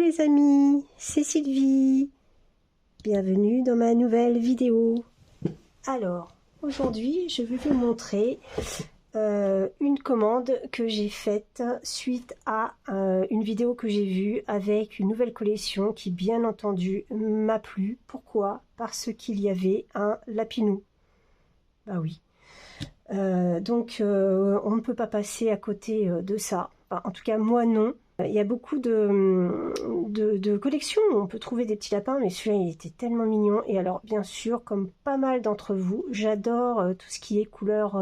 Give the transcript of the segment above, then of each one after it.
les amis, c'est Sylvie. Bienvenue dans ma nouvelle vidéo. Alors, aujourd'hui, je vais vous montrer une commande que j'ai faite suite à une vidéo que j'ai vue avec une nouvelle collection qui, bien entendu, m'a plu. Pourquoi? Parce qu'il y avait un lapinou. Bah oui. On ne peut pas passer à côté de ça. Enfin, en tout cas, moi, non. Il y a beaucoup de collections où on peut trouver des petits lapins, mais celui-là, il était tellement mignon. Et alors, bien sûr, comme pas mal d'entre vous, j'adore tout ce qui est couleur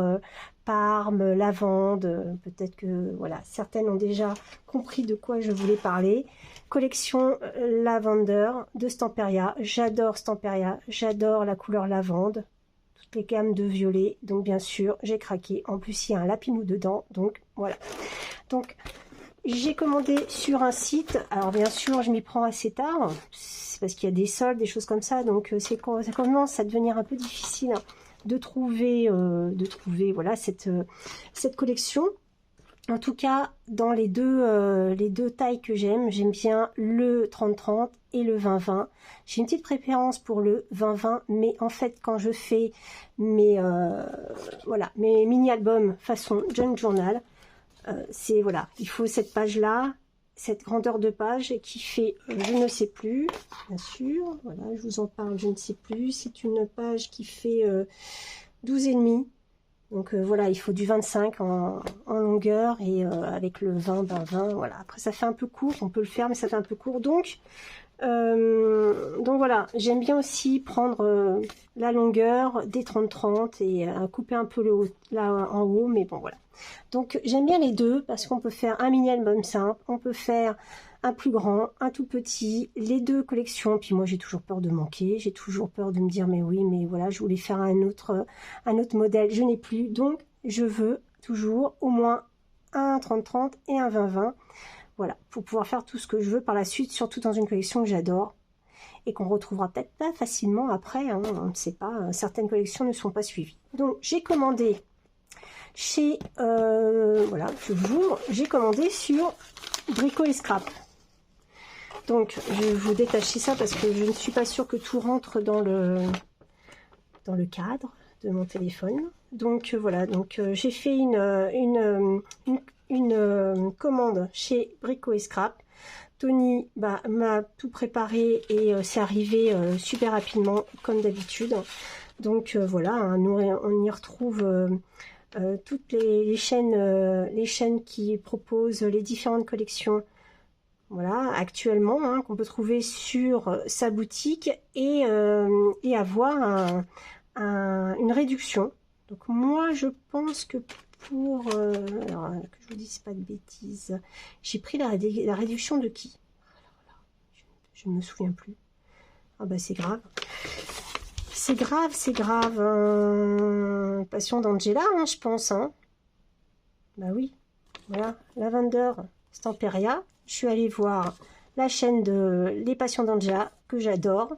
parme, lavande. Peut-être que, voilà, certaines ont déjà compris de quoi je voulais parler. Collection Lavender de Stamperia. J'adore Stamperia, j'adore la couleur lavande. Toutes les gammes de violet. Donc, bien sûr, j'ai craqué. En plus, il y a un lapinou dedans. Donc, voilà. Donc, j'ai commandé sur un site, alors bien sûr je m'y prends assez tard, c'est parce qu'il y a des soldes, des choses comme ça, donc ça commence à devenir un peu difficile de trouver voilà, cette collection. En tout cas, dans les deux tailles que j'aime bien le 30-30 et le 20-20. J'ai une petite préférence pour le 20-20, mais en fait quand je fais mes mini-albums façon junk journal, c'est voilà, il faut cette page là, cette grandeur de page qui fait je ne sais plus, bien sûr, voilà, je vous en parle, je ne sais plus, c'est une page qui fait 12,5, donc voilà, il faut du 25 en longueur et avec le 20, voilà, après ça fait un peu court, on peut le faire mais ça fait un peu court, donc voilà, j'aime bien aussi prendre la longueur des 30-30 et couper un peu le haut, là en haut, mais bon voilà. Donc j'aime bien les deux parce qu'on peut faire un mini album simple, on peut faire un plus grand, un tout petit, les deux collections. Puis moi j'ai toujours peur de manquer, j'ai toujours peur de me dire mais oui, mais voilà, je voulais faire un autre modèle, je n'ai plus, donc je veux toujours au moins un 30-30 et un 20-20. Voilà, pour pouvoir faire tout ce que je veux par la suite, surtout dans une collection que j'adore et qu'on retrouvera peut-être pas facilement après, hein, on ne sait pas, certaines collections ne sont pas suivies. Donc j'ai commandé chez, voilà, je vous ouvre, j'ai commandé sur Brico et Scrap. Donc je vais vous détacher ça parce que je ne suis pas sûre que tout rentre dans le cadre de mon téléphone. Donc voilà, donc j'ai fait une commande chez Brico et Scrap. Tony m'a tout préparé et c'est arrivé super rapidement comme d'habitude. Donc voilà, hein, nous on y retrouve toutes les chaînes qui proposent les différentes collections, voilà, actuellement, hein, qu'on peut trouver sur sa boutique et avoir une réduction. Donc moi je pense que pour alors que je vous dise pas de bêtises, j'ai pris la réduction de qui? Je ne me souviens plus. Ah bah c'est grave. C'est grave, c'est grave. Passion d'Angela, hein, je pense. Hein. Bah oui. Voilà. Lavender Stamperia. Je suis allée voir la chaîne de Les Passions d'Angela, que j'adore.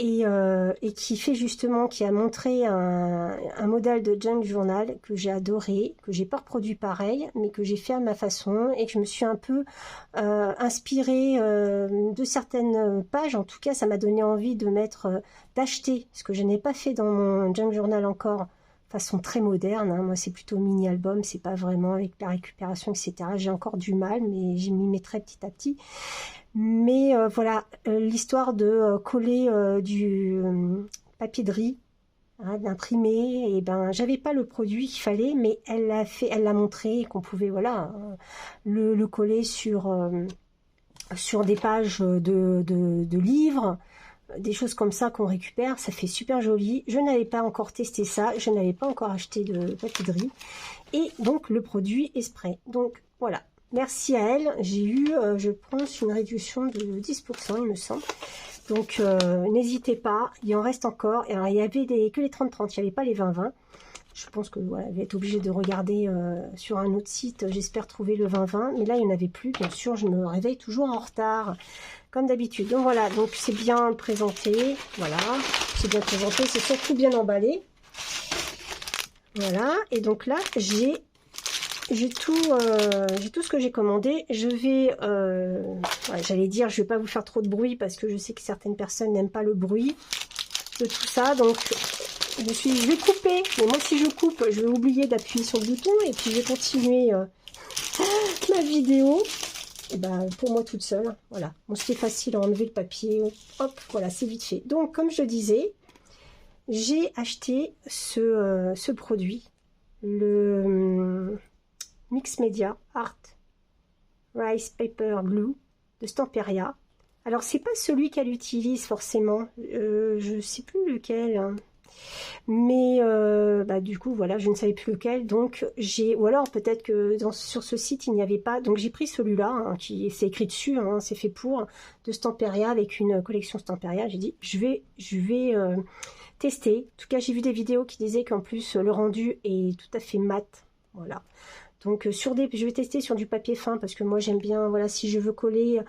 Et qui fait justement, qui a montré un modèle de junk journal que j'ai adoré, que j'ai pas reproduit pareil, mais que j'ai fait à ma façon et que je me suis un peu inspirée de certaines pages. En tout cas, ça m'a donné envie de d'acheter, ce que je n'ai pas fait dans mon junk journal encore, façon très moderne. Hein. Moi, c'est plutôt mini album, c'est pas vraiment avec la récupération, etc. J'ai encore du mal, mais j'y m'y mettrai petit à petit. Mais voilà, l'histoire de coller du papier de riz, hein, d'imprimer, et ben j'avais pas le produit qu'il fallait, mais elle l'a montré qu'on pouvait voilà le coller sur des pages de livres, des choses comme ça qu'on récupère, ça fait super joli. Je n'avais pas encore testé ça, je n'avais pas encore acheté de papier de riz, et donc le produit est spray. Donc voilà. Merci à elle, j'ai eu, je pense, une réduction de 10%, il me semble. Donc, n'hésitez pas, il en reste encore. Et alors, il y avait que les 30-30, il n'y avait pas les 20-20. Je pense que voilà, je vais être obligée de regarder sur un autre site. J'espère trouver le 20-20. Mais là, il n'y en avait plus. Bien sûr, je me réveille toujours en retard, comme d'habitude. Donc voilà, donc c'est bien présenté. Voilà, c'est bien présenté, c'est surtout bien emballé. Voilà, et donc là, j'ai j'ai tout ce que j'ai commandé. Je vais, ouais, j'allais dire, je vais pas vous faire trop de bruit parce que je sais que certaines personnes n'aiment pas le bruit de tout ça. Donc, je vais couper. Mais moi, si je coupe, je vais oublier d'appuyer sur le bouton et puis je vais continuer ma vidéo. Et ben, pour moi toute seule, voilà. Bon, c'était facile à enlever le papier. Hop, voilà, c'est vite fait. Donc, comme je disais, j'ai acheté ce produit, le Mix Media Art Rice Paper Glue de Stamperia. Alors, c'est pas celui qu'elle utilise forcément. Je sais plus lequel. Hein. Mais bah, du coup, voilà, je ne savais plus lequel. Donc, ou alors peut-être que sur ce site, il n'y avait pas. Donc, j'ai pris celui-là, hein, c'est écrit dessus, hein, c'est fait pour, de Stamperia, avec une collection Stamperia. J'ai dit, je vais tester. En tout cas, j'ai vu des vidéos qui disaient qu'en plus, le rendu est tout à fait mat. Voilà. Donc je vais tester sur du papier fin parce que moi j'aime bien, voilà, si je veux coller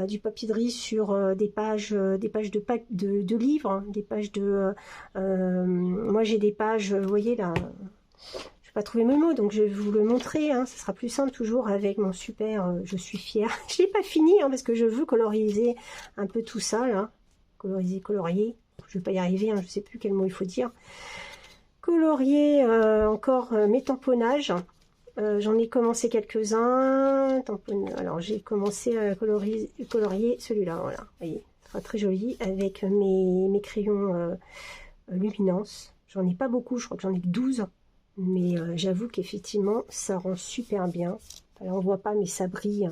du papier de riz sur des pages de livres, hein, des pages de... moi j'ai des pages, vous voyez là, je vais pas trouver mes mots, donc je vais vous le montrer, hein, ça sera plus simple toujours avec mon super, je suis fière. Je l'ai pas fini hein, parce que je veux coloriser un peu tout ça là, colorier, je vais pas y arriver, hein, je sais plus quel mot il faut dire. Colorier encore mes tamponnages. J'en ai commencé quelques-uns. Alors j'ai commencé à colorier celui-là. Voilà, vous voyez, ce sera très joli avec mes crayons luminance. J'en ai pas beaucoup, je crois que j'en ai que 12. Mais j'avoue qu'effectivement, ça rend super bien. Alors on voit pas, mais ça brille.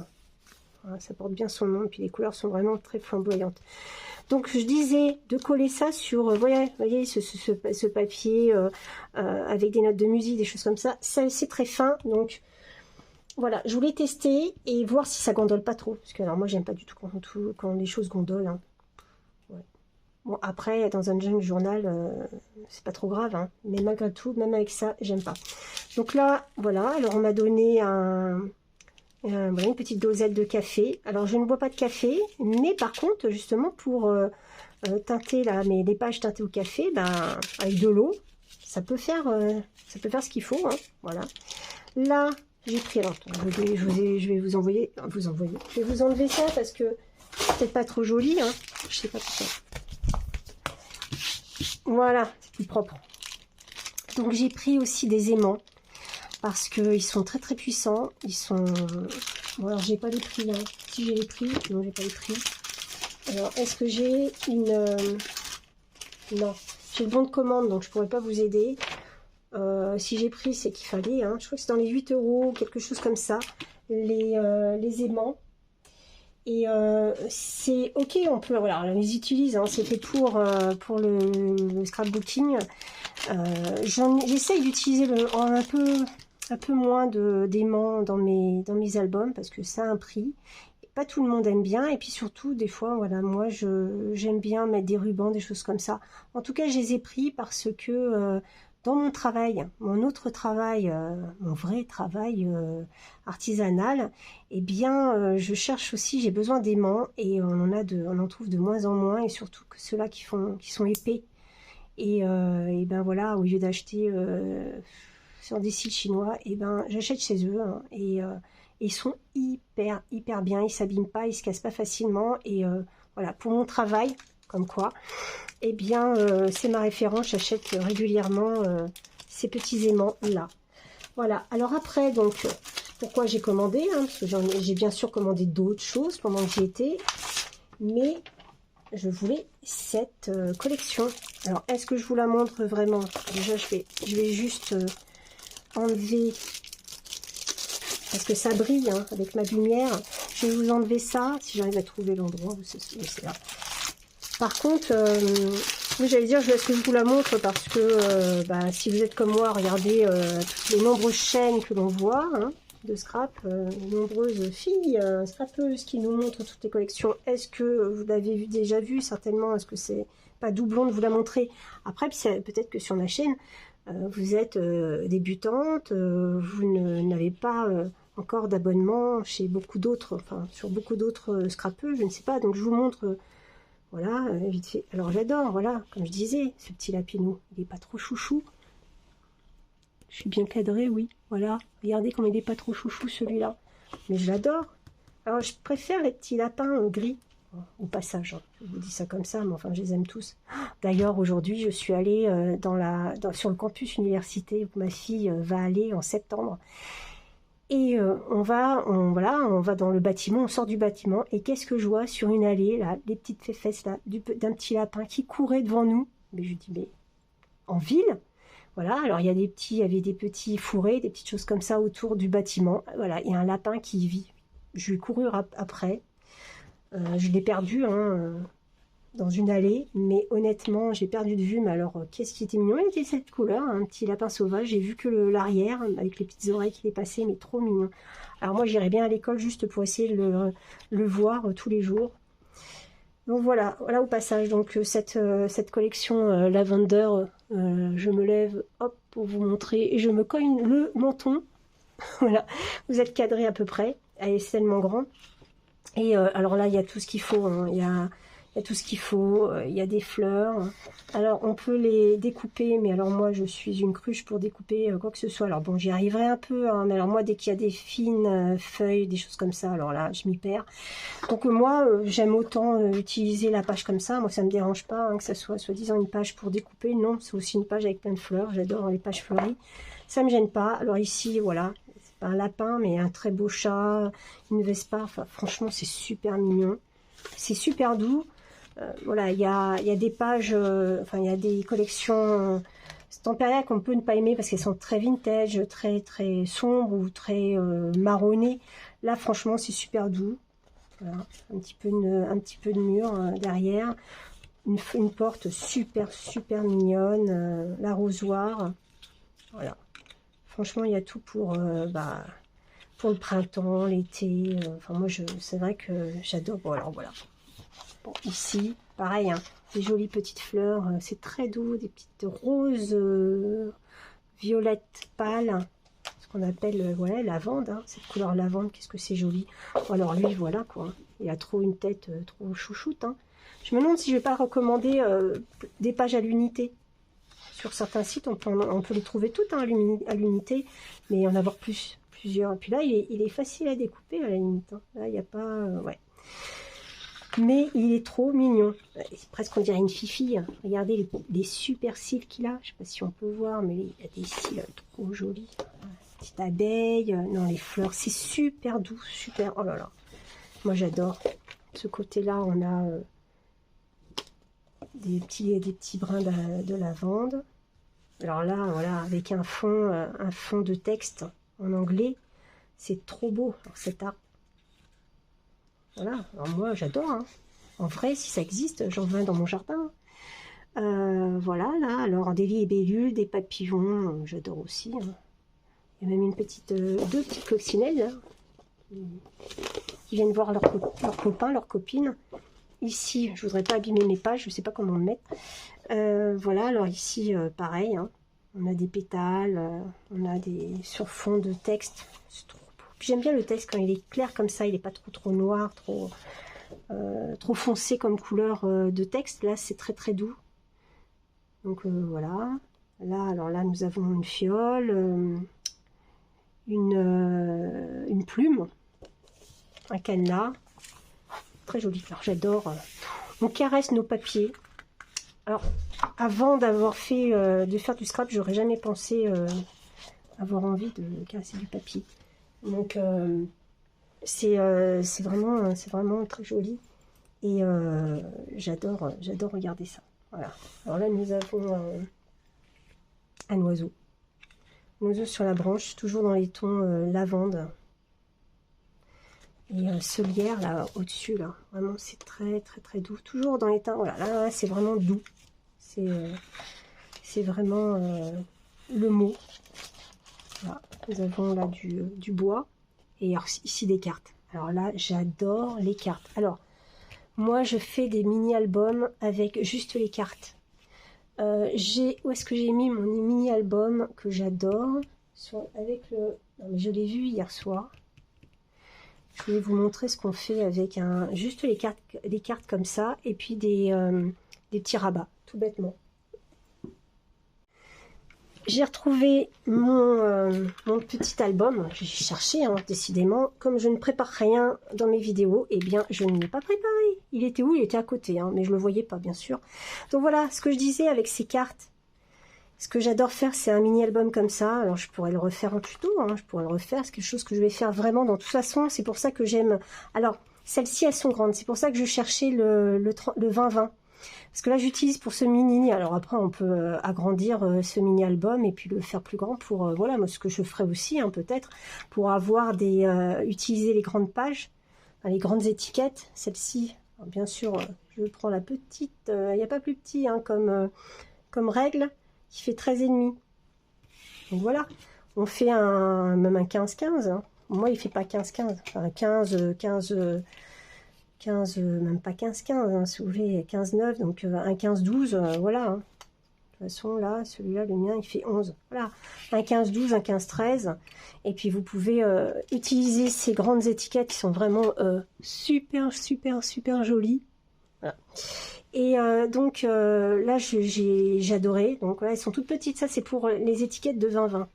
Voilà, ça porte bien son nom. Et puis les couleurs sont vraiment très flamboyantes. Donc je disais de coller ça sur, voyez ce papier avec des notes de musique, des choses comme ça. C'est très fin, donc voilà, je voulais tester et voir si ça gondole pas trop. Parce que alors moi j'aime pas du tout quand les choses gondolent. Hein. Ouais. Bon après dans un junk journal c'est pas trop grave, hein, mais malgré tout, même avec ça, j'aime pas. Donc là voilà, alors on m'a donné voilà, une petite dosette de café. Alors je ne bois pas de café, mais par contre justement pour teinter là, les pages teintées au café, ben, avec de l'eau, ça peut faire ce qu'il faut. Hein, voilà. Là j'ai pris, alors je vais vous envoyer, je vais vous enlever ça parce que c'est peut-être pas trop joli. Hein, je sais pas pourquoi. Voilà, c'est plus propre. Donc j'ai pris aussi des aimants. Parce qu'ils sont très très puissants. Ils sont... Bon alors j'ai pas les prix là. Si j'ai les prix, non j'ai pas les prix. Alors est-ce que j'ai une... Non, j'ai le bon de commande donc je pourrais pas vous aider. Si j'ai pris c'est qu'il fallait. Hein. Je crois que c'est dans les 8 €, quelque chose comme ça. Les aimants. Et c'est ok, on peut... Voilà, on les utilise. Hein. C'était pour le scrapbooking. J'essaye d'utiliser un peu moins d'aimants dans mes albums parce que ça a un prix et pas tout le monde aime bien, et puis surtout des fois voilà, moi j'aime bien mettre des rubans, des choses comme ça. En tout cas je les ai pris parce que dans mon travail, mon autre travail, mon vrai travail artisanal, eh bien je cherche aussi, j'ai besoin d'aimants et on en trouve de moins en moins, et surtout que ceux-là qui sont épais. Et ben voilà, au lieu d'acheter sur des sites chinois, et ben j'achète chez eux, hein, et ils sont hyper bien, ils s'abîment pas, ils se cassent pas facilement, et voilà, pour mon travail, comme quoi, et bien c'est ma référence, j'achète régulièrement ces petits aimants là. Voilà, alors après, donc pourquoi j'ai commandé, hein, parce que j'ai bien sûr commandé d'autres choses pendant que j'y étais, mais je voulais cette collection. Alors, est-ce que je vous la montre vraiment? Déjà, je vais juste enlever, parce que ça brille hein, avec ma lumière. Je vais vous enlever ça, si j'arrive à trouver l'endroit où c'est là. Par contre, j'allais dire, est-ce que je vous la montre parce que bah, si vous êtes comme moi, regardez toutes les nombreuses chaînes que l'on voit, hein, de scrap, nombreuses filles scrapeuses qui nous montrent toutes les collections. Est-ce que vous l'avez déjà vu? Certainement. Est-ce que c'est pas doublon de vous la montrer? Après, peut-être que sur ma chaîne, vous êtes débutante, vous n'avez pas encore d'abonnement chez beaucoup d'autres, enfin sur beaucoup d'autres scrapeux, je ne sais pas. Donc je vous montre, voilà, vite fait. Alors j'adore, voilà, comme je disais, ce petit lapinou, il n'est pas trop chouchou. Je suis bien cadrée, oui. Voilà. Regardez comme il n'est pas trop chouchou celui-là. Mais je l'adore. Alors, je préfère les petits lapins gris. Au passage, hein. Je vous dis ça comme ça, mais enfin, je les aime tous. D'ailleurs, aujourd'hui, je suis allée sur le campus université où ma fille va aller en septembre. Et voilà, on va dans le bâtiment, on sort du bâtiment. Et qu'est-ce que je vois sur une allée, là, les petites fesses là, d'un petit lapin qui courait devant nous. Mais je dis, mais en ville? Voilà, alors il y avait des petits fourrés, des petites choses comme ça autour du bâtiment. Voilà, il y a un lapin qui y vit. Je vais courir après. Je l'ai perdu dans une allée, mais honnêtement, j'ai perdu de vue. Mais alors, qu'est-ce qui était mignon? Il était cette couleur, un petit lapin sauvage. J'ai vu que l'arrière, avec les petites oreilles qu'il est passé, mais trop mignon. Alors moi, j'irais bien à l'école juste pour essayer de le voir tous les jours. Donc voilà au passage, donc cette collection Lavender, je me lève, hop, pour vous montrer, et je me cogne le menton. Voilà, vous êtes cadré à peu près, elle est tellement grand. Et alors là, il y a tout ce qu'il faut, hein. Il y a tout ce qu'il faut, il y a des fleurs. Alors, on peut les découper, mais alors moi, je suis une cruche pour découper quoi que ce soit. Alors bon, j'y arriverai un peu, hein, mais alors moi, dès qu'il y a des fines feuilles, des choses comme ça, alors là, je m'y perds. Donc moi, j'aime autant utiliser la page comme ça. Moi, ça me dérange pas hein, que ça soit soi-disant une page pour découper. Non, c'est aussi une page avec plein de fleurs. J'adore les pages fleuries. Ça me gêne pas. Alors ici, voilà. Un lapin, mais un très beau chat, une Vespa, enfin franchement c'est super mignon, c'est super doux. Voilà, il y a des pages, enfin il y a des collections Stamperia qu'on peut ne pas aimer parce qu'elles sont très vintage, très très sombres ou très marronnées. Là franchement c'est super doux. Voilà, un petit peu de mur derrière, une porte super mignonne, l'arrosoir, voilà. Franchement, il y a tout pour le printemps, l'été. Enfin, moi, c'est vrai que j'adore. Bon, alors voilà. Bon, ici, pareil, hein, des jolies petites fleurs. C'est très doux, des petites roses violettes pâles. Ce qu'on appelle, voilà, lavande. Hein, cette couleur lavande, qu'est-ce que c'est joli. Bon, alors lui, voilà, quoi. Il a trop une tête trop chouchoute. Hein. Je me demande si je vais pas recommander des pages à l'unité. Sur certains sites, on peut les trouver toutes hein, à l'unité, mais en avoir plusieurs. Et puis là, il est facile à découper à la limite. Hein. Là, il n'y a pas... ouais. Mais il est trop mignon. Presque on dirait une fifi. Hein. Regardez les super cils qu'il a. Je ne sais pas si on peut voir, mais il y a des cils trop jolis. Petite abeille. Non, les fleurs, c'est super doux. Super... Oh là là. Moi, j'adore. De ce côté-là, on a... des petits brins de lavande. Alors là, voilà, avec un fond de texte en anglais, c'est trop beau, cet art. Voilà, alors moi j'adore. Hein. En vrai, si ça existe, j'en veux un dans mon jardin. Voilà, là, alors des libellules, des papillons, j'adore aussi. Hein. Il y a même deux petites coccinelles là, qui viennent voir leurs copains, leurs copines. Ici, je voudrais pas abîmer mes pages, je sais pas comment le mettre. Voilà, alors ici, pareil, hein, on a des pétales, on a des surfonds de texte, c'est trop beau. J'aime bien le texte quand il est clair comme ça, il n'est pas trop noir, trop foncé comme couleur de texte. Là, c'est très doux. Donc voilà. Là, alors là, nous avons une fiole, une plume, un cadenas, très joli. Alors j'adore. On caresse nos papiers. Alors, avant d'avoir de faire du scrap, j'aurais jamais pensé avoir envie de caresser du papier. Donc, c'est vraiment très joli. Et j'adore regarder ça. Voilà. Alors là, nous avons un oiseau. Un oiseau sur la branche, toujours dans les tons lavande. Et ce lierre là au-dessus, là, vraiment c'est très doux. Toujours dans les teints, voilà, là c'est vraiment doux. C'est vraiment le mot. Voilà. Nous avons là du bois. Et alors, ici des cartes. Alors là, j'adore les cartes. Alors, moi je fais des mini-albums avec juste les cartes. Où est-ce que j'ai mis mon mini-album que j'adore avec le... Non, mais je l'ai vu hier soir. Je vais vous montrer ce qu'on fait avec juste les cartes comme ça, et puis des petits rabats, tout bêtement. j'ai retrouvé mon petit album. J'ai cherché, hein, décidément. Comme je ne prépare rien dans mes vidéos, eh bien, je ne l'ai pas préparé. Il était où? Il était à côté, hein, mais je ne le voyais pas, bien sûr. Donc voilà, ce que je disais avec ces cartes. Ce que j'adore faire, c'est un mini-album comme ça. Alors, je pourrais le refaire en tuto, hein, je pourrais le refaire. C'est quelque chose que je vais faire vraiment dans toute façon. C'est pour ça que j'aime... Alors, celles-ci, elles sont grandes. C'est pour ça que je cherchais le 20-20. Parce que là, j'utilise pour ce mini... Alors après, on peut agrandir ce mini-album et puis le faire plus grand pour... voilà, moi, ce que je ferai aussi, hein, peut-être, pour avoir des... utiliser les grandes pages, les grandes étiquettes. Celle-ci, bien sûr, je prends la petite... Il n'y a pas plus petit, hein, comme règle, qui fait 13,5. Donc voilà, on fait même un 15-15. Hein. Moi, il fait pas 15-15. Enfin, 15, même pas 15-15, hein, si vous voulez, 15-9, donc un 15-12, voilà. Hein. De toute façon, là, celui-là, le mien, il fait 11. Voilà, un 15-12, un 15-13. Et puis, vous pouvez utiliser ces grandes étiquettes qui sont vraiment super, super, super jolies. Voilà. Et donc là, j'ai adoré. Donc là, elles sont toutes petites. Ça, c'est pour les étiquettes de 20-20. Vous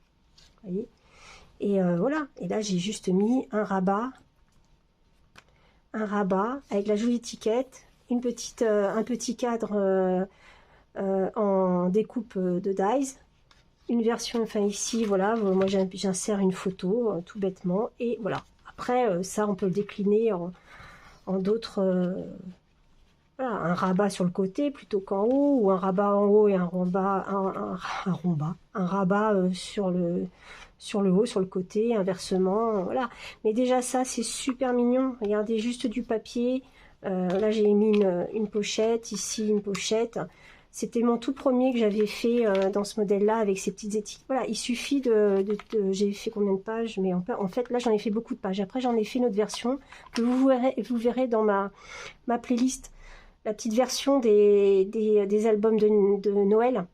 voyez. Et voilà. Et là, j'ai juste mis un rabat avec la jolie étiquette, un petit cadre en découpe de dies. Une version, enfin ici, voilà. Moi, j'insère une photo, tout bêtement. Et voilà. Après, ça, on peut le décliner en d'autres... Voilà, un rabat sur le côté plutôt qu'en haut, ou un rabat en haut et un rabat sur le haut, sur le côté, inversement, voilà. Mais déjà ça, c'est super mignon. Regardez, juste du papier. Là, j'ai mis une pochette, ici une pochette. C'était mon tout premier que j'avais fait dans ce modèle-là avec ces petites étiquettes. Voilà, il suffit j'ai fait combien de pages? Mais en fait, là, j'en ai fait beaucoup de pages. Après, j'en ai fait une autre version que vous verrez dans ma playlist. La petite version des albums de Noël,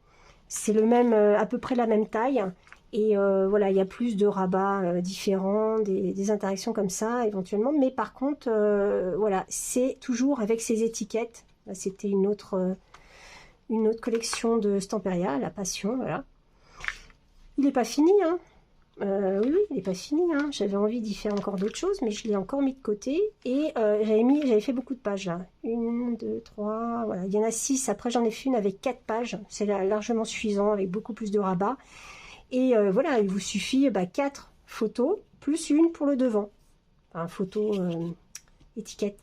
c'est le même, à peu près la même taille. Et voilà, il y a plus de rabats différents, des interactions comme ça éventuellement. Mais par contre, voilà, c'est toujours avec ces étiquettes. C'était une autre collection de Stamperia, la Passion, voilà. Il n'est pas fini, hein. Oui, il n'est pas fini. Hein. J'avais envie d'y faire encore d'autres choses, mais je l'ai encore mis de côté. Et j'avais fait beaucoup de pages là. 1, 2, 3, voilà. Il y en a 6. Après, j'en ai fait une avec 4 pages. C'est largement suffisant, avec beaucoup plus de rabat. Et voilà, il vous suffit 4 photos, plus une pour le devant. Enfin, photo étiquette.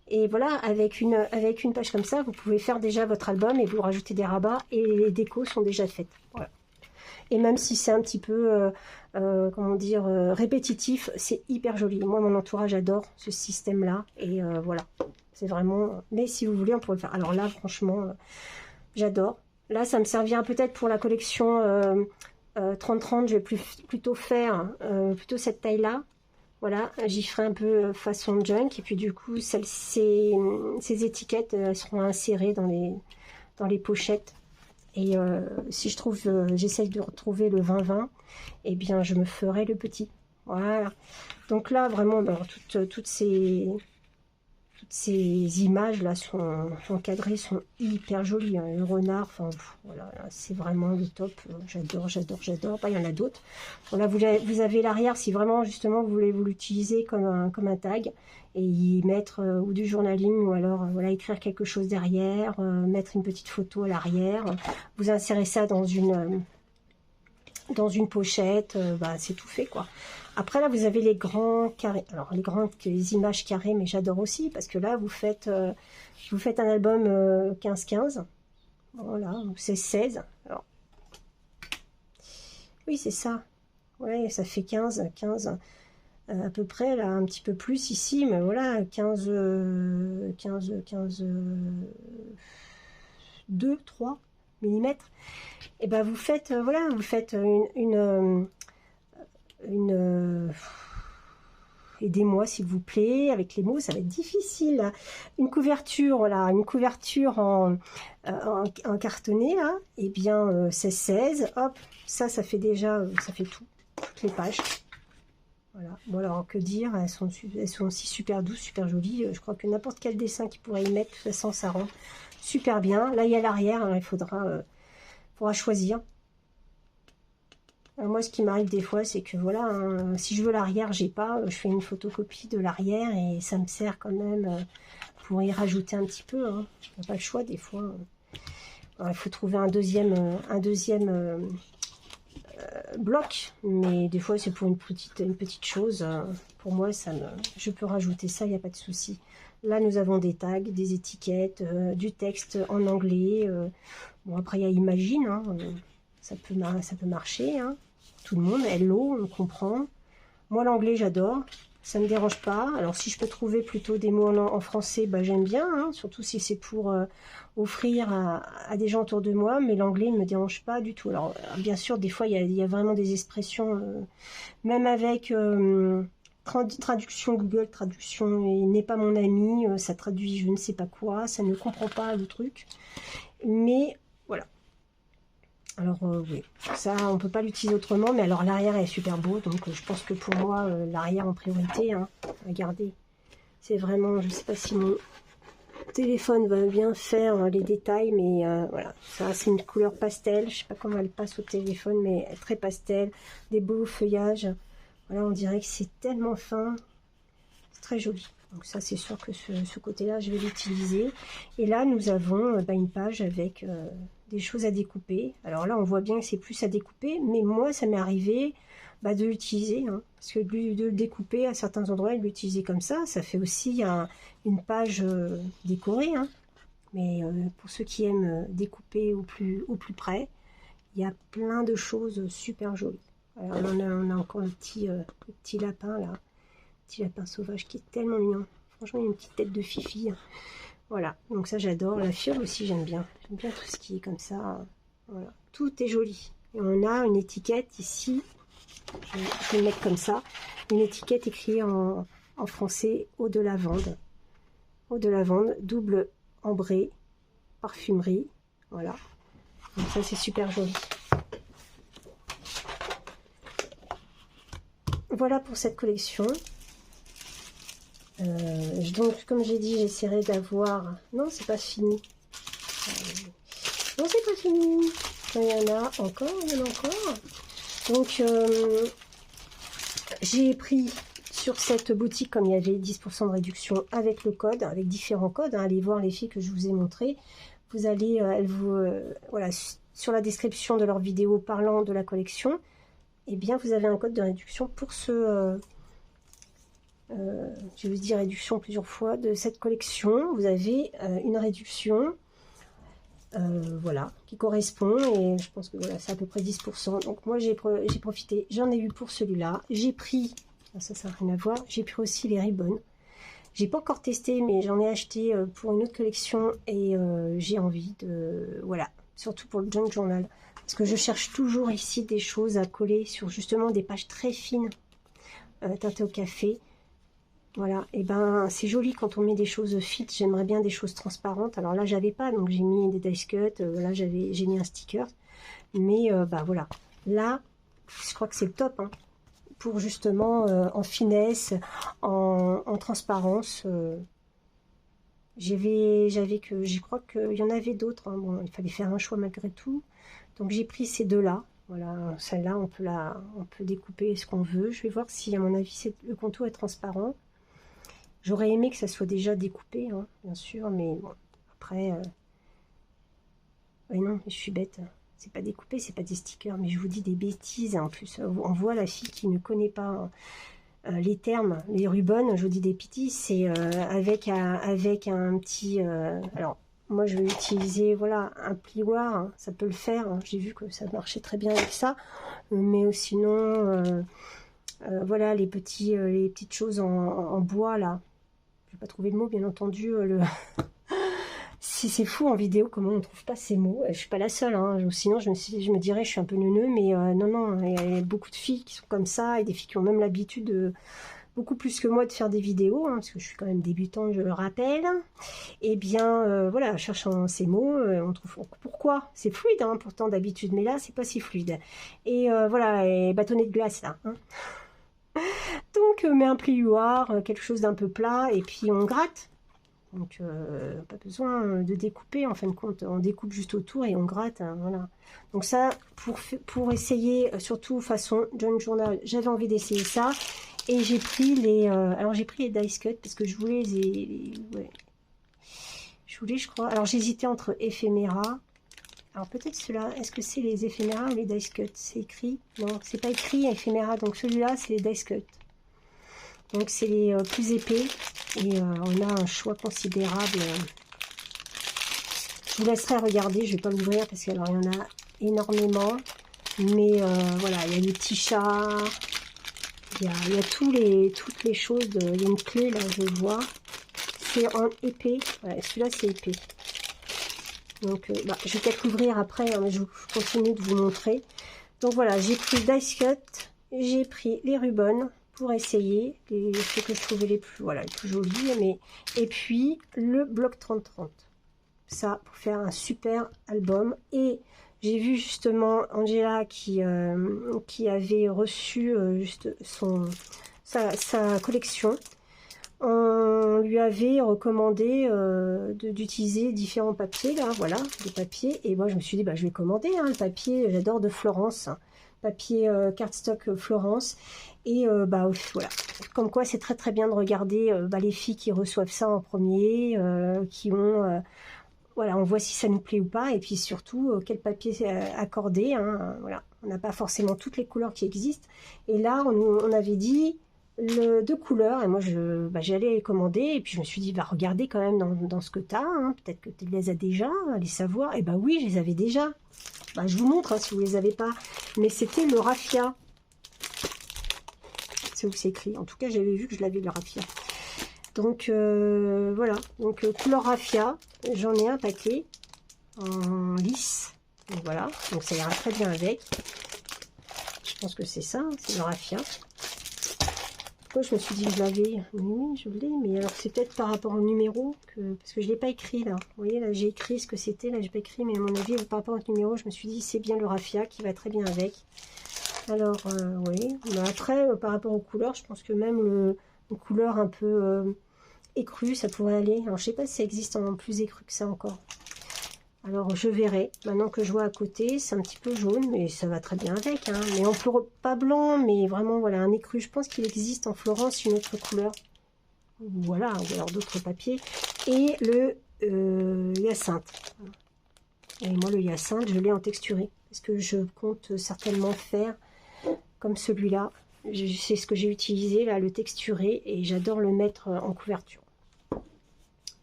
Et voilà, avec une page comme ça, vous pouvez faire déjà votre album et vous rajoutez des rabats. Et les décos sont déjà faites. Voilà. Et même si c'est un petit peu, comment dire, répétitif, c'est hyper joli. Moi, mon entourage adore ce système-là. Et voilà, c'est vraiment... Mais si vous voulez, on pourrait le faire. Alors là, franchement, j'adore. Là, ça me servira peut-être pour la collection 30-30. Je vais plutôt faire plutôt cette taille-là. Voilà, j'y ferai un peu façon junk. Et puis du coup, ces étiquettes elles seront insérées dans les pochettes. Et si j'essaye de retrouver le 20-20, eh bien je me ferai le petit. Voilà. Donc là, vraiment, ben, toutes ces images là sont cadrées, sont hyper jolies. Hein. Le renard, enfin voilà, c'est vraiment le top. J'adore, j'adore, j'adore. Il y en a d'autres. Bon, là, vous avez l'arrière si vraiment justement vous voulez l'utiliser comme un tag et y mettre ou du journaling ou alors voilà, écrire quelque chose derrière, mettre une petite photo à l'arrière. Vous insérez ça dans une pochette, bah, c'est tout fait quoi. Après là vous avez les grands carrés, alors les images carrées, mais j'adore aussi parce que là vous faites un album 15-15, voilà, c'est 16, alors oui c'est ça, ouais ça fait 15 à peu près là, un petit peu plus ici, mais voilà 15 2, 3 mm. Et ben vous faites voilà, vous faites une aidez-moi s'il vous plaît avec les mots, ça va être difficile. Une couverture, voilà, une couverture en cartonné là, et bien c'est 16, hop, ça fait déjà, ça fait toutes les pages. Voilà, bon alors que dire, elles sont aussi super douces, super jolies. Je crois que n'importe quel dessin qui pourrait y mettre, de toute façon ça rend super bien. Là il y a l'arrière, il faudra choisir. Moi, ce qui m'arrive des fois, c'est que voilà, hein, si je veux l'arrière, j'ai pas, je fais une photocopie de l'arrière et ça me sert quand même pour y rajouter un petit peu. Hein. Il n'y a pas le choix des fois. Alors, il faut trouver un deuxième bloc, mais des fois c'est pour une petite chose. Pour moi, je peux rajouter ça, il n'y a pas de souci. Là, nous avons des tags, des étiquettes, du texte en anglais. Bon, après, il y a Imagine, hein, ça peut marcher. Hein. Tout le monde, hello, on comprend. Moi, l'anglais, j'adore. Ça ne me dérange pas. Alors, si je peux trouver plutôt des mots en français, bah, j'aime bien. Hein, surtout si c'est pour offrir à des gens autour de moi. Mais l'anglais ne me dérange pas du tout. Alors, bien sûr, des fois, il y a vraiment des expressions, même avec traduction Google, traduction n'est pas mon ami, ça traduit je ne sais pas quoi, ça ne comprend pas le truc. Mais voilà. Alors oui, ça on peut pas l'utiliser autrement, mais alors l'arrière est super beau, donc je pense que pour moi l'arrière en priorité, hein. Regardez, c'est vraiment, je sais pas si mon téléphone va bien faire les détails, mais voilà, ça c'est une couleur pastel, je sais pas comment elle passe au téléphone, mais très pastel, des beaux feuillages, voilà, on dirait que c'est tellement fin, c'est très joli. Donc ça c'est sûr que ce côté-là je vais l'utiliser. Et là nous avons une page avec des choses à découper. Alors là on voit bien que c'est plus à découper, mais moi ça m'est arrivé de l'utiliser, hein, parce que de le découper à certains endroits et de l'utiliser comme ça fait aussi une page décorée. Hein. Mais pour ceux qui aiment découper au plus près, il y a plein de choses super jolies. Alors on a encore le petit lapin là. Petit lapin sauvage qui est tellement mignon. Franchement, il a une petite tête de fifi. Voilà, donc ça j'adore. La fiole aussi, j'aime bien. J'aime bien tout ce qui est comme ça. Voilà, tout est joli. Et on a une étiquette ici. Je vais le mettre comme ça. Une étiquette écrite en français, eau de lavande. Eau de lavande, double ambrée, parfumerie. Voilà. Donc ça c'est super joli. Voilà pour cette collection. Donc comme j'ai dit, j'essaierai d'avoir... Non, c'est pas fini. Non, c'est pas fini. Il y en a encore, Donc j'ai pris sur cette boutique, comme il y avait 10% de réduction avec le code, avec différents codes. Hein, allez voir les filles que je vous ai montrées. Vous allez, voilà, sur la description de leur vidéo parlant de la collection, et bien vous avez un code de réduction pour ce... je vous dis réduction plusieurs fois de cette collection. Vous avez une réduction voilà, qui correspond, et je pense que voilà, c'est à peu près 10%. Donc moi j'ai profité, j'en ai eu pour celui-là. J'ai pris, ça n'a rien à voir, j'ai pris aussi les ribbons. J'ai pas encore testé, mais j'en ai acheté pour une autre collection, et j'ai envie de... Voilà, surtout pour le junk journal. Parce que je cherche toujours ici des choses à coller sur justement des pages très fines, teintées au café. Voilà, et ben c'est joli quand on met des choses fit. J'aimerais bien des choses transparentes. Alors là j'avais pas, donc j'ai mis des dice cut. Là j'ai mis un sticker, mais voilà. Là, je crois que c'est le top, hein, pour justement en finesse, en transparence. Je crois qu'il y en avait d'autres. Hein. Bon, il fallait faire un choix malgré tout. Donc j'ai pris ces deux-là. Voilà, celle-là on peut découper ce qu'on veut. Je vais voir si à mon avis le contour est transparent. J'aurais aimé que ça soit déjà découpé, hein, bien sûr, mais bon, après... Ouais, non, je suis bête. C'est pas découpé, c'est pas des stickers, mais je vous dis des bêtises. En plus, on voit la fille qui ne connaît pas les termes, les ribbons, je vous dis des bêtises, c'est avec un petit... alors, moi, je vais utiliser, voilà, un plioir, hein, ça peut le faire. Hein, j'ai vu que ça marchait très bien avec ça, mais sinon... voilà, les petites choses en bois, là. Je n'ai pas trouvé le mot, bien entendu. C'est fou en vidéo comment on ne trouve pas ces mots. Je suis pas la seule, hein. Sinon je me dirais je suis un peu neuneux, mais non, il y a beaucoup de filles qui sont comme ça, et des filles qui ont même l'habitude, beaucoup plus que moi, de faire des vidéos, hein, parce que je suis quand même débutante, je le rappelle. Et bien voilà, cherchant ces mots, on trouve pourquoi. C'est fluide, hein, pourtant d'habitude, mais là c'est pas si fluide. Et voilà, et bâtonnet de glace là. Hein. Donc, met un plioir, quelque chose d'un peu plat, et puis on gratte. Donc, pas besoin de découper, en fin de compte, on découpe juste autour et on gratte, hein, voilà. Donc ça, pour essayer, surtout façon John Journal, j'avais envie d'essayer ça, et j'ai pris les, alors j'ai pris les dice cut, parce que je voulais ouais, je crois, alors j'hésitais entre éphéméra, alors peut-être cela, est-ce que c'est les éphéméras ou les dice cut? C'est écrit? Non, c'est pas écrit éphéméra, donc celui-là, c'est les dice cut. Donc c'est les plus épais, et on a un choix considérable. Je vous laisserai regarder, je vais pas l'ouvrir parce qu'il y en a énormément. Mais voilà, il y a les petits chats, il y a toutes les choses, il y a une clé là, je vois. C'est en épais, ouais, celui-là c'est épais. Donc bah, je vais peut-être l'ouvrir après, hein, mais je continue de vous montrer. Donc voilà, j'ai pris Dice Cut, j'ai pris les Rubens pour essayer ceux que je trouvais les plus, voilà, les plus jolis, mais et puis le bloc 30-30, ça pour faire un super album. Et j'ai vu justement Angela qui avait reçu juste sa collection. On lui avait recommandé d'utiliser différents papiers, là, voilà, des papiers, et moi je me suis dit, bah, je vais commander, hein, le papier, j'adore, de Florence, hein, papier cardstock Florence, et bah voilà, comme quoi c'est très très bien de regarder bah, les filles qui reçoivent ça en premier, qui ont, voilà, on voit si ça nous plaît ou pas, et puis surtout quel papier accorder, hein, voilà, on n'a pas forcément toutes les couleurs qui existent, et là on avait dit deux couleurs, et moi j'allais les commander, et puis je me suis dit, bah regardez quand même dans ce que tu as, hein, peut-être que tu les as déjà, les savoir, et bah oui, je les avais déjà. Bah, je vous montre hein, si vous les avez pas, mais c'était le raffia. C'est où c'est écrit, en tout cas j'avais vu que je l'avais, le raffia. Donc voilà, donc couleur raffia, j'en ai un paquet en lisse, donc voilà, donc ça ira très bien avec. Je pense que c'est ça, hein, c'est le raffia. Pourquoi je me suis dit que je l'avais? Oui, je l'ai, mais alors c'est peut-être par rapport au numéro, parce que je ne l'ai pas écrit là. Vous voyez, là j'ai écrit ce que c'était, là j'ai pas écrit, mais à mon avis, par rapport au numéro, je me suis dit c'est bien le raffia qui va très bien avec. Alors, oui, mais après, par rapport aux couleurs, je pense que même une couleur un peu écrue, ça pourrait aller. Alors, je sais pas si ça existe en plus écru que ça encore. Alors, je verrai. Maintenant que je vois à côté, c'est un petit peu jaune, mais ça va très bien avec. Hein. Mais en pleure pas blanc, mais vraiment, voilà, un écru. Je pense qu'il existe en Florence une autre couleur. Voilà, ou alors d'autres papiers. Et le hyacinthe. Et moi, le hyacinthe, je l'ai en texturé. Parce que je compte certainement faire comme celui-là. C'est ce que j'ai utilisé, là, le texturé. Et j'adore le mettre en couverture.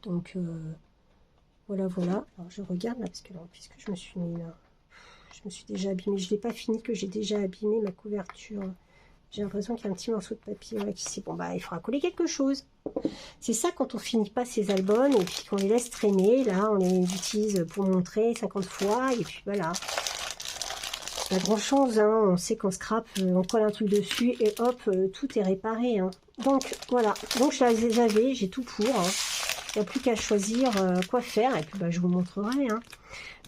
Donc... voilà, voilà. Alors, je regarde là, parce que là, puisque je me suis mis là, je me suis déjà abîmé. Je ne l'ai pas fini, que j'ai déjà abîmé ma couverture. J'ai l'impression qu'il y a un petit morceau de papier là, qui bon, bah, il faudra coller quelque chose. C'est ça quand on finit pas ces albums et puis qu'on les laisse traîner. Là, on les utilise pour montrer 50 fois et puis voilà. Pas grand chose, hein. On sait qu'on scrape, on colle un truc dessus et hop, tout est réparé. Hein. Donc voilà. Donc je les avais, j'ai tout pour. Hein. Il n'y a plus qu'à choisir quoi faire. Et puis bah, je vous montrerai. Hein.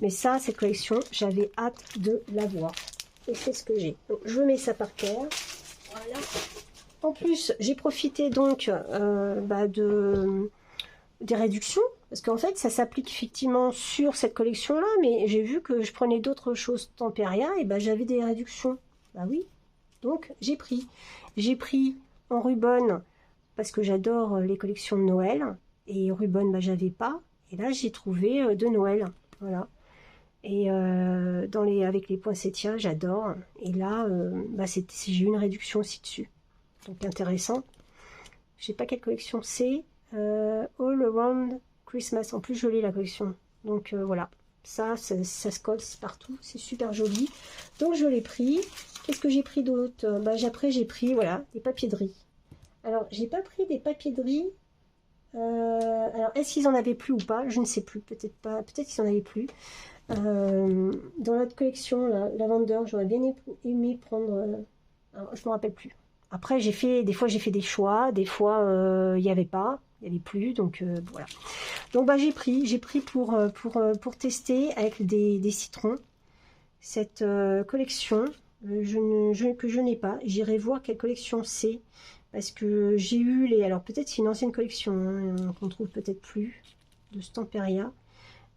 Mais ça, cette collection, j'avais hâte de la voir. Et c'est ce que j'ai. Donc je mets ça par terre. Voilà. En plus, j'ai profité donc bah, des réductions. Parce qu'en fait, ça s'applique effectivement sur cette collection-là. Mais j'ai vu que je prenais d'autres choses Tempéria. Et bah, j'avais des réductions. Bah oui. Donc j'ai pris. J'ai pris en Rubens. Parce que j'adore les collections de Noël. Et Rubens, bah, j'avais pas. Et là, j'ai trouvé de Noël. Voilà. Et avec les poinsettias, j'adore. Et là, bah, j'ai eu une réduction aussi dessus. Donc intéressant. Je sais pas quelle collection c'est. All Around Christmas. En plus, jolie la collection. Donc voilà. Ça se colle partout. C'est super joli. Donc je l'ai pris. Qu'est-ce que j'ai pris d'autre? Bah, après, j'ai pris voilà, des papiers de riz. Alors, j'ai pas pris des papiers de riz. Alors, est-ce qu'ils en avaient plus ou pas? Je ne sais plus, peut-être pas, peut-être qu'ils en avaient plus. Dans notre collection, là, Lavender, j'aurais bien aimé prendre... alors, je me rappelle plus. Après, des fois j'ai fait des choix, des fois il n'y avait pas, il n'y avait plus, donc voilà. Donc bah, j'ai pris pour tester avec des citrons cette collection. que je n'ai pas. J'irai voir quelle collection c'est, parce que j'ai eu les... Alors peut-être c'est une ancienne collection, hein, qu'on trouve peut-être plus, de Stamperia.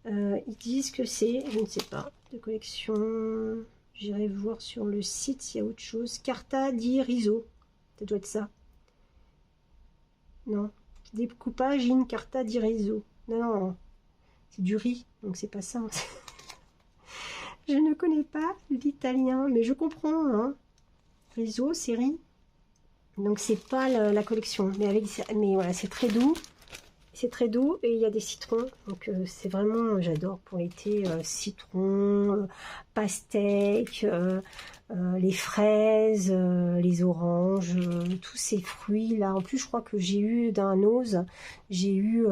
Ils disent que c'est, je ne sais pas, de collection... J'irai voir sur le site s'il y a autre chose. Carta di riso, ça doit être ça. Non, découpage in carta di riso. Non, non, c'est du riz, donc c'est pas ça. Je ne connais pas l'italien, mais je comprends, hein. Riso, c'est riz. Donc c'est pas la collection, mais voilà, c'est très doux. C'est très doux et il y a des citrons, donc c'est vraiment, j'adore pour l'été, citron, pastèque, les fraises, les oranges, tous ces fruits là. En plus, je crois que j'ai eu d'un ose, j'ai eu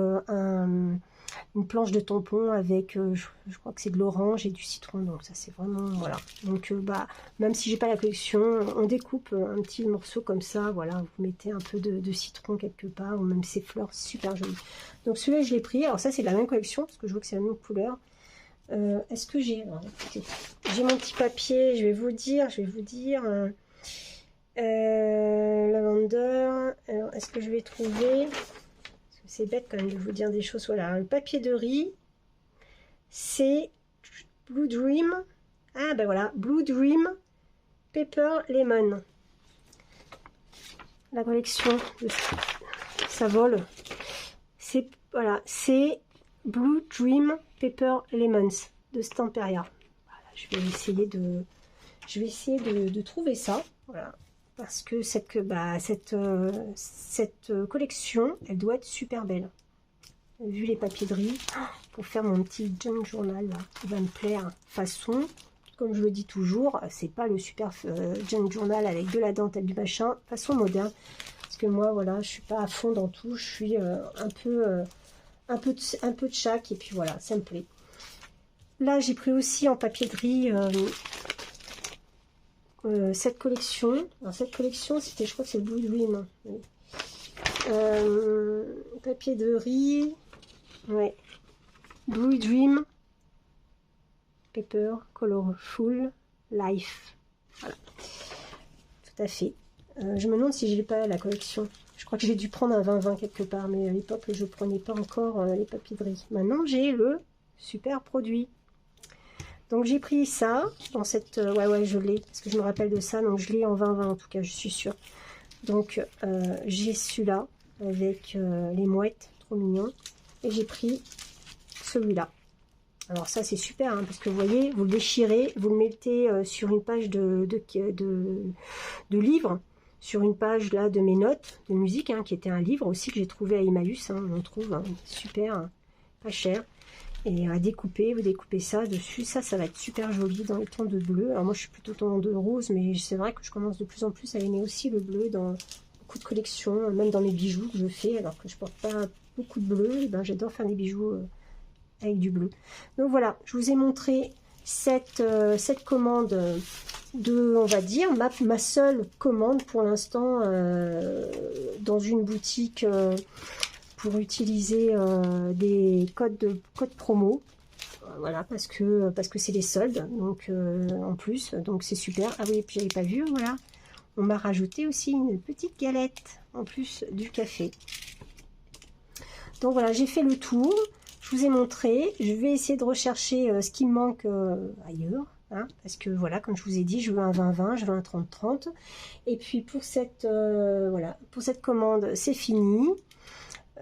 une planche de tampon avec, je crois que c'est de l'orange et du citron, donc ça c'est vraiment, voilà. Donc bah, même si j'ai pas la collection, on découpe un petit morceau comme ça, voilà, vous mettez un peu de citron quelque part, ou même ces fleurs super jolies. Donc celui-là je l'ai pris, alors ça c'est de la même collection, parce que je vois que c'est la même couleur. Est-ce que j'ai mon petit papier, je vais vous dire, lavender, alors est-ce que je vais trouver... C'est bête quand même de vous dire des choses. Voilà, le papier de riz, c'est Blue Dream. Ah ben voilà, Blue Dream Pepper Lemon. La collection, ça vole. C'est voilà, c'est Blue Dream Pepper Lemons de Stamperia. Voilà, je vais essayer de trouver ça. Voilà. Parce que cette collection, elle doit être super belle. Vu les papiers de riz, pour faire mon petit junk journal, là, qui va me plaire. Façon, comme je le dis toujours, c'est pas le super junk journal avec de la dentelle, du machin, façon moderne. Parce que moi, voilà, je suis pas à fond dans tout, je suis un peu de chaque, et puis voilà, ça me plaît. Là, j'ai pris aussi en papier de riz... cette collection, alors cette collection c'était, je crois que c'est le Blue Dream, oui. Papier de riz, ouais, Blue Dream Paper Colorful Life, voilà, tout à fait. Je me demande si je n'ai pas la collection, je crois que j'ai dû prendre un 20-20 quelque part, mais à l'époque je prenais pas encore les papiers de riz. Maintenant j'ai le super produit. Donc j'ai pris ça dans cette... ouais, je l'ai, parce que je me rappelle de ça, donc je l'ai en 20-20 en tout cas, je suis sûre. Donc j'ai celui-là, avec les mouettes, trop mignon. Et j'ai pris celui-là. Alors ça c'est super, hein, parce que vous voyez, vous le déchirez, vous le mettez sur une page de livre, sur une page là de mes notes de musique, hein, qui était un livre aussi que j'ai trouvé à Emmaüs, hein, on trouve, hein, super, hein, pas cher. Et à découper, vous découpez ça dessus, ça va être super joli dans les tons de bleu. Alors moi je suis plutôt ton de rose, mais c'est vrai que je commence de plus en plus à aimer aussi le bleu dans beaucoup de collections, même dans mes bijoux que je fais, alors que je porte pas beaucoup de bleu, et ben j'adore faire des bijoux avec du bleu. Donc voilà, je vous ai montré cette commande de, on va dire, ma seule commande pour l'instant dans une boutique... pour utiliser des codes promo, voilà, parce que c'est les soldes, donc en plus, donc c'est super. Ah oui, et puis j'avais pas vu, voilà, on m'a rajouté aussi une petite galette en plus du café. Donc voilà, j'ai fait le tour, je vous ai montré, je vais essayer de rechercher ce qui me manque ailleurs, hein, parce que voilà, comme je vous ai dit, je veux un 20-20, je veux un 30-30, et puis pour cette voilà, pour cette commande, c'est fini.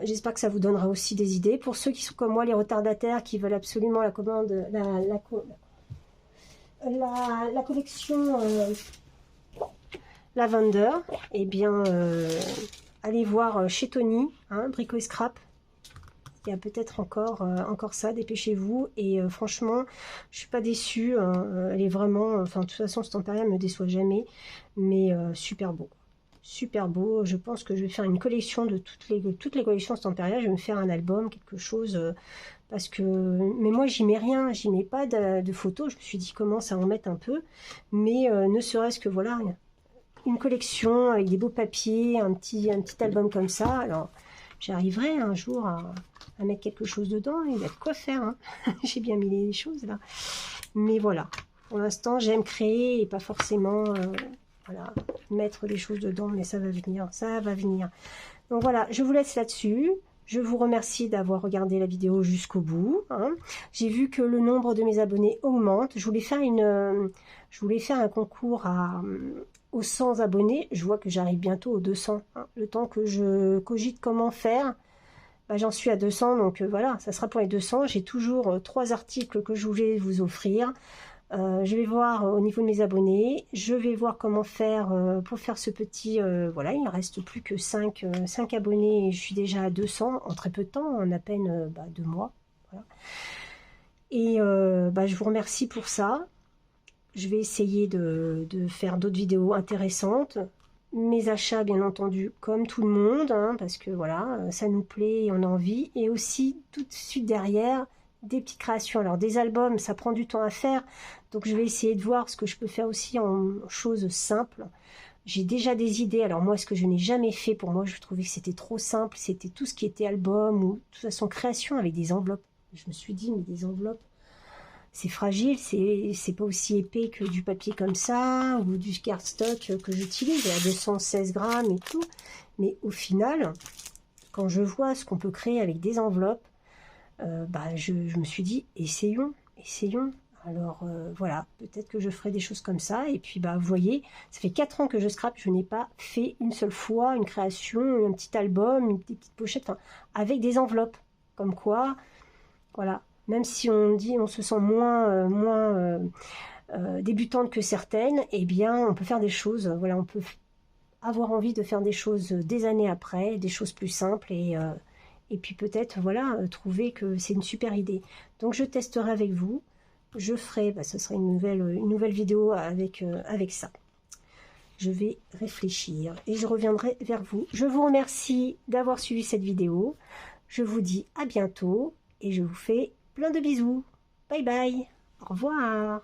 J'espère que ça vous donnera aussi des idées. Pour ceux qui sont comme moi, les retardataires, qui veulent absolument la commande, la collection Lavender, eh bien, allez voir chez Tony, hein, Brico et Scrap. Il y a peut-être encore ça, dépêchez-vous. Et franchement, je suis pas déçue. Hein, elle est vraiment... Enfin, de toute façon, Stamperia ne me déçoit jamais. Mais super beau. Super beau, je pense que je vais faire une collection de toutes les collections Stamperia, je vais me faire un album, quelque chose, parce que, mais moi j'y mets rien, j'y mets pas de photos, je me suis dit commence à en mettre un peu, mais ne serait-ce que voilà, une collection avec des beaux papiers, un petit album comme ça, alors j'arriverai un jour à mettre quelque chose dedans, il y a de quoi faire, hein. J'ai bien mis les choses là, mais voilà. Pour l'instant, j'aime créer et pas forcément voilà, mettre des choses dedans, mais ça va venir, ça va venir. Donc voilà, je vous laisse là-dessus. Je vous remercie d'avoir regardé la vidéo jusqu'au bout. Hein. J'ai vu que le nombre de mes abonnés augmente. Je voulais faire un concours aux 100 abonnés. Je vois que j'arrive bientôt aux 200. Hein. Le temps que je cogite comment faire, bah, j'en suis à 200. Donc voilà, ça sera pour les 200. J'ai toujours 3 articles que je voulais vous offrir. Je vais voir au niveau de mes abonnés, je vais voir comment faire pour faire ce petit, voilà, il ne reste plus que 5 abonnés et je suis déjà à 200 en très peu de temps, en à peine 2 mois. Voilà. Et je vous remercie pour ça. Je vais essayer de faire d'autres vidéos intéressantes. Mes achats, bien entendu, comme tout le monde, hein, parce que voilà, ça nous plaît et on a envie. Et aussi, tout de suite derrière, des petites créations. Alors des albums, ça prend du temps à faire, donc je vais essayer de voir ce que je peux faire aussi en choses simples. J'ai déjà des idées. Alors moi, ce que je n'ai jamais fait, pour moi, je trouvais que c'était trop simple, c'était tout ce qui était album ou de toute façon création avec des enveloppes. Je me suis dit, mais des enveloppes, c'est fragile, c'est pas aussi épais que du papier comme ça ou du cardstock que j'utilise à 216 grammes et tout. Mais au final, quand je vois ce qu'on peut créer avec des enveloppes, je me suis dit, essayons. Alors voilà, peut-être que je ferai des choses comme ça. Et puis vous voyez, ça fait 4 ans que je scrape, je n'ai pas fait une seule fois une création, un petit album, une petite pochette, avec des enveloppes. Comme quoi, voilà, même si on dit on se sent moins débutante que certaines, eh bien on peut faire des choses, voilà, on peut avoir envie de faire des choses des années après, des choses plus simples et puis peut-être, voilà, trouver que c'est une super idée. Donc je testerai avec vous. Je ferai, ce sera une nouvelle vidéo avec ça. Je vais réfléchir et je reviendrai vers vous. Je vous remercie d'avoir suivi cette vidéo. Je vous dis à bientôt et je vous fais plein de bisous. Bye bye. Au revoir.